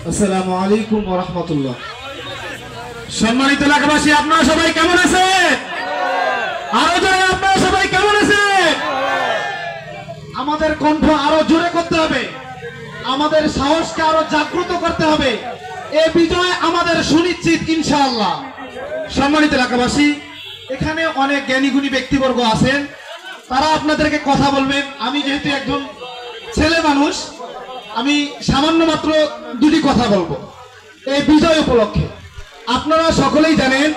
আসসালামু আলাইকুম ওয়া রাহমাতুল্লাহ। সম্মানিত এলাকাবাসী, আপনারা সবাই কেমন আছেন? আরো জোরে আপনারা সবাই কেমন আছেন? আমাদের কণ্ঠ আরো জোরে করতে হবে, আমাদের সাহসকে আরো জাগ্রত করতে হবে। এই বিজয় আমাদের সুনিশ্চিত ইনশাআল্লাহ। সম্মানিত এলাকাবাসী, এখানে অনেক জ্ঞানীগুণী ব্যক্তিবর্গ আছেন, তারা আপনাদেরকে কথা বলবেন। আমি যেহেতু একজন ছেলে মানুষ, আমি সামান্য মাত্র দুটি কথা বলবো এই বিজয় উপলক্ষে। আপনারা সকলেই জানেন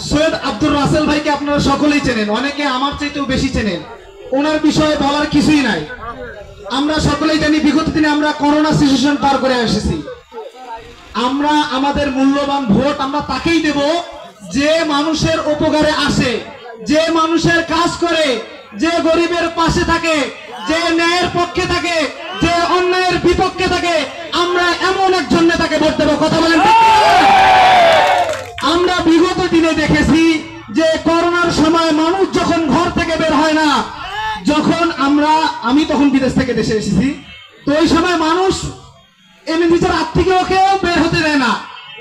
সৈয়দ আব্দুর রাসেল ভাইকে, আপনারা সকলেই চেনেন, অনেকে আমার চাইতেও বেশি চেনেন। ওনার বিষয়ে বলার কিছুই নাই। আমরা সকলেই জানি বিগত দিনে আমরা করোনা সিচুয়েশন পার করে এসেছি। আমরা আমাদের মূল্যবান ভোট আমরা তাকেই দেব যে মানুষের উপকারে আসে, যে মানুষের কাজ করে, যে গরিবের পাশে থাকে, যে ন্যায়ের পক্ষে থাকে, যে অন্যায়ের বিপক্ষে থাকে। আমরা এমন একজন নেতাকে ভোট দেব। কথা বলেন ঠিক কিনা? আমরা বিগত দিনে দেখেছি যে করোনার সময় মানুষ যখন ঘর থেকে বের হয় না, যখন আমি তখন বিদেশ থেকে দেশে এসেছি, তো ওই সময় মানুষ এমনি নিজের আত্মীয়কেও কেউ বের হতে দেয় না।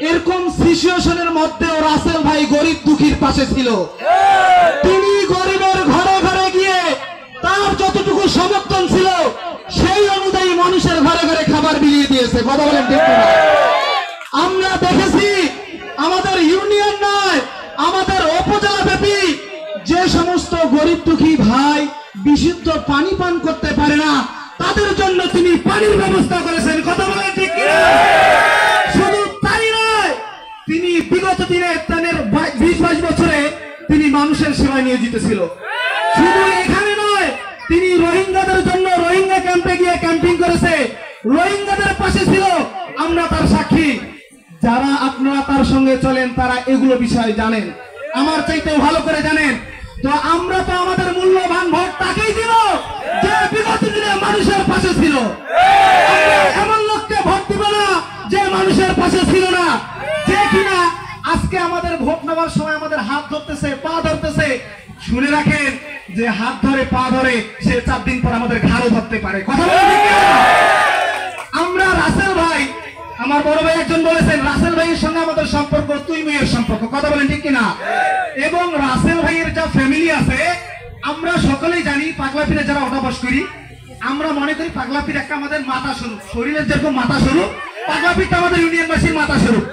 এরকম সিচুয়েশনের মধ্যেও রাসেল ভাই গরিব দুঃখীর পাশে ছিল। তিনি গরিবের ঘরে ঘরে গিয়ে তার যতটুকু সমর্থন ছিল সেই অনুযায়ী মানুষের ঘরে ঘরে খাবার বিলিয়ে দিয়েছে। কথা বলেন ঠিক কিনা? আমরা দেখেছি আমাদের ইউনিয়ন নয়, আমাদের উপজেলা ব্যাপী যে সমস্ত গরিব দুঃখী ভাই বিশুদ্ধ পানি পান করতে পারে না, তাদের জন্য তিনি পানির ব্যবস্থা করেছেন। কথা বলেন ঠিক কিনা? শুধু তাই নয়, তিনি বিগত দিনে তার 20-22 বছরে তিনি মানুষের সেবায় নিয়োজিত ছিল। শুধু এখানে নয়, তিনি রোহিঙ্গাদের জন্য রোহিঙ্গা ক্যাম্পে গিয়ে ক্যাম্পিং করেছে, রোহিঙ্গাদের পাশে ছিল। আমরা তার সাক্ষী। যারা আপনারা তার সঙ্গে চলেন তারা এগুলো বিষয় জানেন, আমার চাইতেও ভালো করে জানেন। তো আমরা তো আমাদের মূল্যবান ভোট তাকেই দিব যে বিগত দিনে মানুষের পাশে ছিল। এমন লোককে ভোট দিব না যে মানুষের পাশে ছিল না, যে কিনা আজকে আমাদের ভোট নেওয়ার সময় আমাদের হাত ধরতেছে, পা ধরতেছে। শুনে রাখেন যে হাত ধরে পা ধরে সে 4 দিন পর আমাদের ঘাড়ও ধরতে পারে। কথা বলেন ঠিক কিনা? আমরা রাসেল ভাই, আমার বড় ভাই একজন বলেছেন রাসেল ভাইয়ের সঙ্গে আমাদের সম্পর্ক তুই মেয়ের সম্পর্ক। কথা বলেন ঠিক কিনা? এবং রাসেল ভাইয়ের যা ফ্যামিলি আছে, আমরা সকলেই জানি পাগলাপীরে যারা ওঠাবস করি, আমরা মনে করি পাগলাপীর একটা আমাদের মাথা স্বরূপ, শরীরের যেরকম মাথা স্বরূপ, পাগলাপীরটা আমাদের ইউনিয়নবাসীর মাথা স্বরূপ।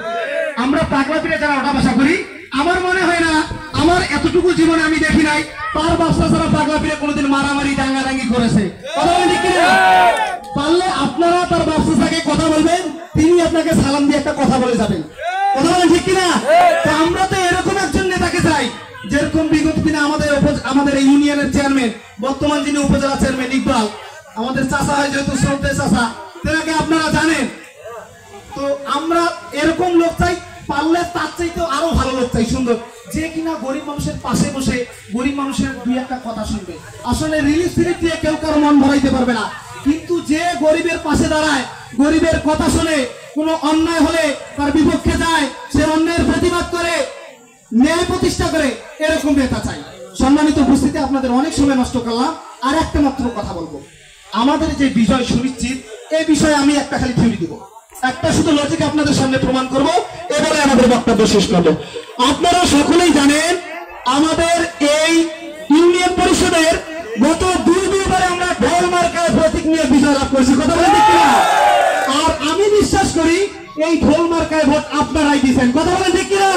আমরা পাগলাপীরে যারা ওঠা বসা করি, আমার মনে হয় না, আমার এতটুকু জীবনে আমি দেখি নাই তার বাচ্চা ছাড়া পাগলাপীরে কোনোদিন মারামারি দাঙ্গাদাঙ্গি করেছে। কথা বলেন ঠিক কিনা? পারলে আপনারা তার বাচ্চাকে কথা বলবেন, তিনি আপনাকে সালাম দিয়ে একটা কথা বলে যাবেন। কথা বলেন ঠিক কিনা? তো আমরা তো এরকম একজন নেতাকে চাই, যেরকম বিগত দিনে আমাদের এই ইউনিয়নের চেয়ারম্যান, বর্তমান যিনি উপজেলা চেয়ারম্যান ইকবাল, আমাদের চাচা হয় যেহেতু শ্রদ্ধেয় চাচা, তেনাকে আপনারা জানেন। তো আমরা এরকম লোক চাই, পারলে তার চাইতেও আরো ভালো লোক চাই, সুন্দর, যে কিনা গরিব মানুষের পাশে বসে গরিব মানুষের 2-1টা কথা শুনবে। আসলে রিলিফ ফিলিপ দিয়ে কেউ কারো মন ভরাইতে পারবে না, কিন্তু যে গরিবের পাশে দাঁড়ায়, গরিবের কথা শুনে, কোনো অন্যায় হলে তার বিপক্ষে যায়, সে অন্যায়ের প্রতিবাদ করে, ন্যায় প্রতিষ্ঠা করে, এরকম নেতা চাই। সম্মানিত উপস্থিতি, আপনাদের অনেক সময় নষ্ট করলাম। আর একটা মাত্র কথা বলবো, আমাদের যে বিজয় সুনিশ্চিত, এই বিষয়ে আমি একটা খালি থিওরি দিব, একটা শুধু লজিক আপনাদের সামনে প্রমাণ করব, এবারে আমাদের বক্তব্য শেষ করব। আপনারা সকলেই জানেন আমাদের এই ইউনিয়ন পরিষদের গত 2 আমরা ঢোল মার্কায় প্রতীক নিয়ে বিজয় লাভ করেছি। কথা বলেন ঠিক কিনা? আর আমি বিশ্বাস করি এই ঢোল মার্কায় ভোট আপনারাই দিয়েছেন। কথা বলেন ঠিক কিনা?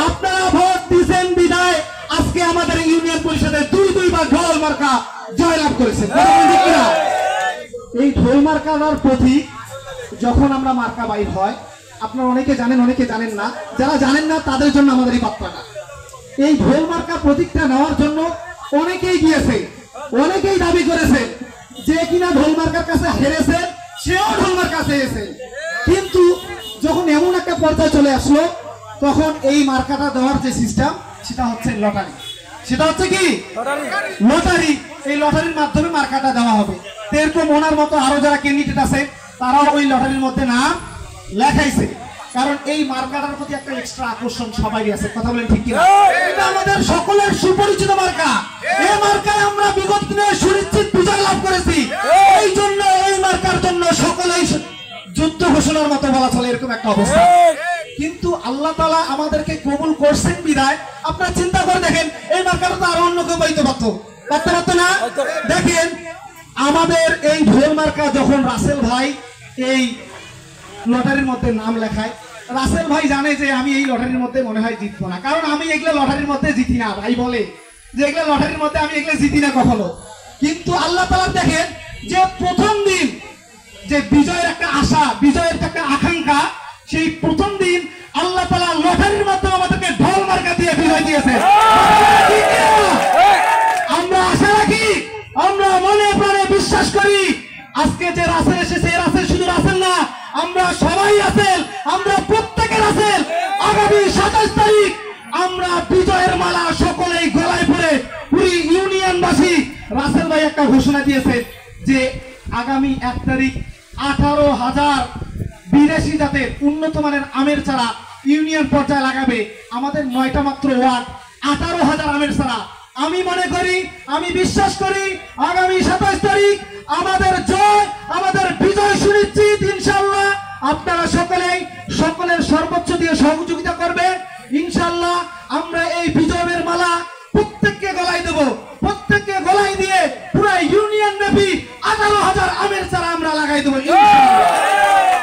আপনারা ভোট দিয়েছেন বিদায় আজকে আমাদের ইউনিয়ন পরিষদের 2 ঢোল মার্কা জয়লাভ করেছে। কথা বলেন ঠিক কিনা? এই ঢোল মার্কার প্রতীক যখন আমরা মার্কা বাইর হয়, আপনারা অনেকে জানেন, অনেকে জানেন না। যারা জানেন না তাদের জন্য আমাদের এই বার্তাটা, এই ঢোল মার্কা প্রতীকটা নেওয়ার জন্য অনেকেই গিয়েছে, অনেকেই দাবি করেছে যে কিনা ঢোল মার্কার কাছে হেরেছে, সেও ঢোল মার্কার কাছে এসে। কিন্তু যখন এমন একটা পর্যায়ে চলে আসলো, তখন এই মার্কাটা দেওয়ার যে সিস্টেম, সেটা হচ্ছে লটারি। সেটা হচ্ছে কি? লটারি। এই লটারির মাধ্যমে মার্কাটা দেওয়া হবে। এরকম ওনার মতো আরো যারা ক্যান্ডিডেট আছে, তারাও ওই লটারির মধ্যে নাম লেখাইছে। কারণ এই মার্কাটার প্রতি একটা এক্সট্রা আকর্ষণ সবারই আছে। কথা বলেন ঠিক কিনা? এটা আমাদের সকলের সুপরিচিত মার্কা। এই মার্কায় আমরা বিগত দিনে সুনিশ্চিত বিজয় লাভ করেছি। এই জন্য এই মার্কার আল্লাহর জন্য সকলেই যুদ্ধ ঘোষণার মতো বলা চলে এরকম একটা অবস্থা। কিন্তু আল্লাহ তাআলা আমাদেরকে কবুল করছেন বিদায় আপনারা চিন্তা করে দেখেন এই মার্কাটা তো আরো অন্য কেউ পাইতে পারতো না। দেখেন আমাদের এই ভোর মার্কা যখন রাসেল ভাই এই লটারির মধ্যে নাম লেখায়, রাসেল ভাই জানে যে আমি এই লটারির মধ্যে মনে হয় জিতবো না, কারণ আমি এগুলো লটারির মধ্যে জিতি না। ভাই বলে যে এগুলো লটারির মধ্যে আমি এগুলো জিতি না কখনো। কিন্তু আল্লাহ তাআলা দেখেন যে প্রথম দিন যে বিজয়ের একটা আশা, বিজয়ের একটা আকাঙ্ক্ষা, সেই প্রথম দিন আল্লাহ তাআলা লটারির মাধ্যমে আমাদেরকে ঢোল মার্কা দিয়ে বিজয় দিয়েছে। আমরা আশা রাখি, আমরা মনে প্রাণে বিশ্বাস করি আজকে যে রাসেল এসেছে, রাসেল শুধু রাসেল না, আমরা সবাই রাসেল, আমরা প্রত্যেকে রাসেল। আগামী 27 তারিখ আমরা বিজয়ের মালা সকলেই গলায় পরে পুরী ইউনিয়নবাসী। রাসেল ভাই একটা ঘোষণা দিয়েছে যে আগামী 1 তারিখ 18,000 বিদেশি জাতের উন্নত মানের আমের চারা ইউনিয়ন পর্যায়ে লাগাবে। আমাদের 9টা মাত্র ওয়ার্ড, 18,000 আমের চারা। আমি মনে করি, আমি বিশ্বাস করি আগামী 27 তারিখ আমাদের জয়, আমাদের বিজয় সুনিশ্চিত ইনশাআল্লাহ। আপনারা সকলের সর্বোচ্চ দিয়ে সহযোগিতা করবেন ইনশাআল্লাহ। আমরা এই বিজয়ের মালা প্রত্যেককে গলায় দেব, প্রত্যেককে গলায় দিয়ে পুরো ইউনিয়ন ব্যাপী 18,000 আমের চারা আমরা লাগাই দেবো।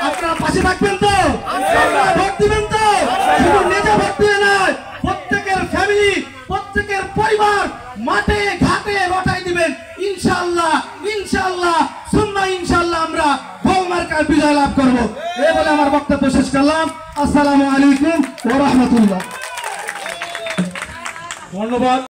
আপনারা পাশে থাকবেন তো? আপনারা ভোট দিবেন তো? শুধু নিজে ভোট দিয়ে নয়, প্রত্যেকের ফ্যামিলি, প্রত্যেকের পরিবার মাঠে ঘাটে লটাই দিবেন ইনশাআল্লাহ। ইনশাআল্লাহ সুন্নাহ ইনশাআল্লাহ আমরা ভোল মার্কার বিজয় লাভ করব। এই বলে আমার বক্তব্য শেষ করলাম। আসসালামু আলাইকুম ওয়া রাহমাতুল্লাহ। ধন্যবাদ।